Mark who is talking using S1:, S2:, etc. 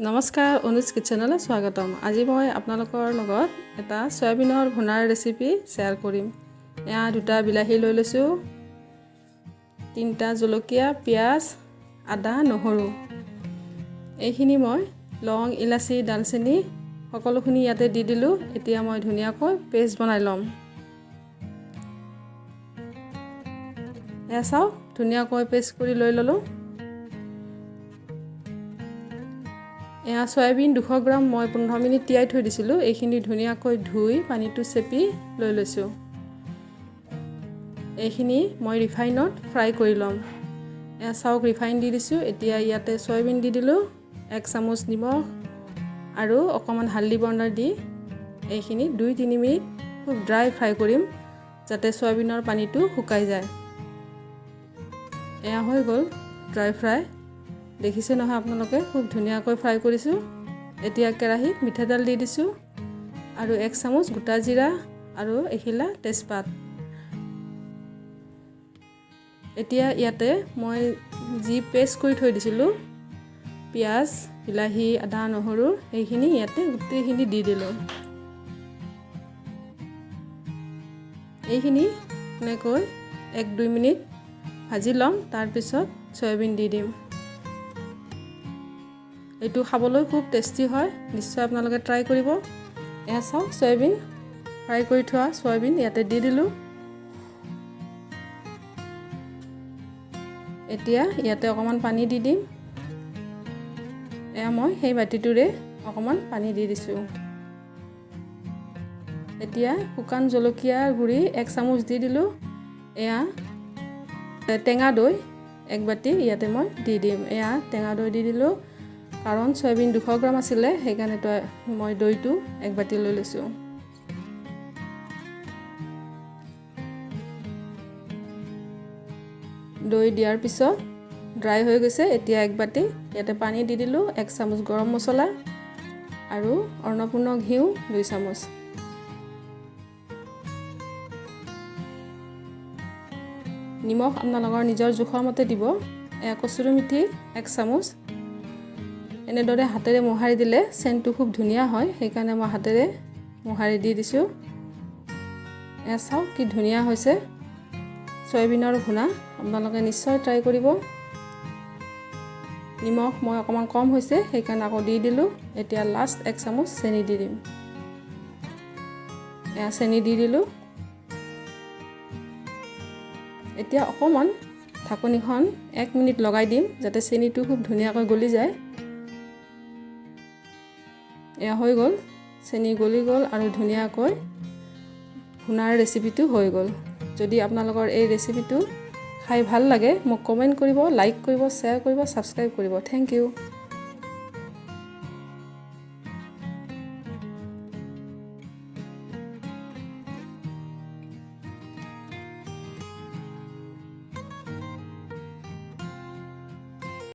S1: নমস্কাৰ অনুজ কিচেনলৈ স্বাগতম। আজি মই আপোনালোকৰ লগত এটা সয়াবিনৰ ভুনাৰ ৰেচিপি শ্বেয়াৰ কৰিম। এয়া দুটা বিলাহী লৈ লৈছোঁ, তিনিটা জলকীয়া, পিঁয়াজ, আদা, নহৰু। এইখিনি মই লং, ইলাচি, ডালচেনি সকলোখিনি ইয়াতে দি দিলোঁ। এতিয়া মই ধুনীয়াকৈ পেষ্ট বনাই ল'ম। এয়া চাওক, ধুনীয়াকৈ পেষ্ট কৰি লৈ ল'লোঁ। এয়া সয়াবিন 200 গ্ৰাম মই 15 মিনিট তিয়াই থৈ দিছিলোঁ। এইখিনি ধুনীয়াকৈ ধুই পানীটো চেপি লৈ লৈছোঁ। এইখিনি মই ৰিফাইনত ফ্ৰাই কৰি ল'ম। এয়া চাওক, ৰিফাইন দি দিছোঁ। এতিয়া ইয়াতে সয়াবিন দি দিলোঁ, 1 চামুচ নিমখ আৰু অকণমান হালধি পাউডাৰ দি এইখিনি 2-3 মিনিট খুব ড্ৰাই ফ্ৰাই কৰিম, যাতে সয়াবিনৰ পানীটো শুকাই যায়। এয়া হৈ গ'ল ড্ৰাই ফ্ৰাই। দেখিছে নহয় আপোনালোকে, খুব ধুনীয়াকৈ ফ্ৰাই কৰিছোঁ। এতিয়া কেৰাহীত মিঠাতেল দি দিছোঁ আৰু 1 চামুচ গোটা জিৰা আৰু এখিলা তেজপাত। এতিয়া ইয়াতে মই যি পেষ্ট কৰি থৈ দিছিলোঁ, পিঁয়াজ, বিলাহী, আদা, নহৰু, এইখিনি ইয়াতে গোটেইখিনি দি দিলোঁ। এইখিনি এনেকৈ 1-2 মিনিট ভাজি ল'ম, তাৰপিছত সয়াবিন দি দিম। এইটো খাবলৈ খুব টেষ্টি হয়, নিশ্চয় আপোনালোকে ট্ৰাই কৰিব। এয়া চাওক, সয়াবিন ফ্ৰাই কৰি থোৱা সয়াবিন ইয়াতে দি দিলোঁ। এতিয়া ইয়াতে অকণমান পানী দি দিম। এয়া মই সেই বাতিটোৰে অকণমান পানী দি দিছোঁ। এতিয়া শুকান জলকীয়াৰ গুড়ি 1 চামুচ দি দিলোঁ। এয়া টেঙা দৈ 1 বাতি ইয়াতে মই দি দিম। এয়া টেঙা দৈ দি দিলোঁ, কাৰণ সয়াবিন 200 গ্ৰাম আছিলে, সেইকাৰণে মই দৈটো 1 বাতি লৈ লৈছোঁ। দৈ দিয়াৰ পিছত ড্ৰাই হৈ গৈছে। এতিয়া 1 বাতি ইয়াতে পানী দি দিলোঁ, 1 চামুচ গৰম মছলা আৰু অন্নপূৰ্ণ ঘিউ 2 চামুচ। নিমখ আপোনালোকৰ নিজৰ জোখৰ মতে দিব। এয়া কচুৰি মেথি 1 চামুচ। এনেদৰে হাতেৰে মোহাৰি দিলে চেণ্টটো খুব ধুনীয়া হয়, সেইকাৰণে মই হাতেৰে মোহাৰি দি দিছোঁ। এয়া চাওক কি ধুনীয়া হৈছে সয়াবিনৰ ভুনা। আপোনালোকে নিশ্চয় ট্ৰাই কৰিব। নিমখ মই অকণমান কম হৈছে, সেইকাৰণে আকৌ দি দিলোঁ। এতিয়া লাষ্ট 1 চামুচ চেনি দি দিম। এয়া চেনি দি দিলোঁ। এতিয়া অকণমান ঢাকনিখন 1 মিনিট লগাই দিম, যাতে চেনিটো খুব ধুনীয়াকৈ গলি যায়। এয়া হৈ গ'ল, চেনি গলি গ'ল আৰু ধুনীয়াকৈ ভুনাৰ ৰেচিপিটো হৈ গ'ল। যদি আপোনালোকৰ এই ৰেচিপিটো খাই ভাল লাগে, মোক কমেণ্ট কৰিব, লাইক কৰিব, শ্বেয়াৰ কৰিব, ছাবস্ক্ৰাইব কৰিব। Thank U.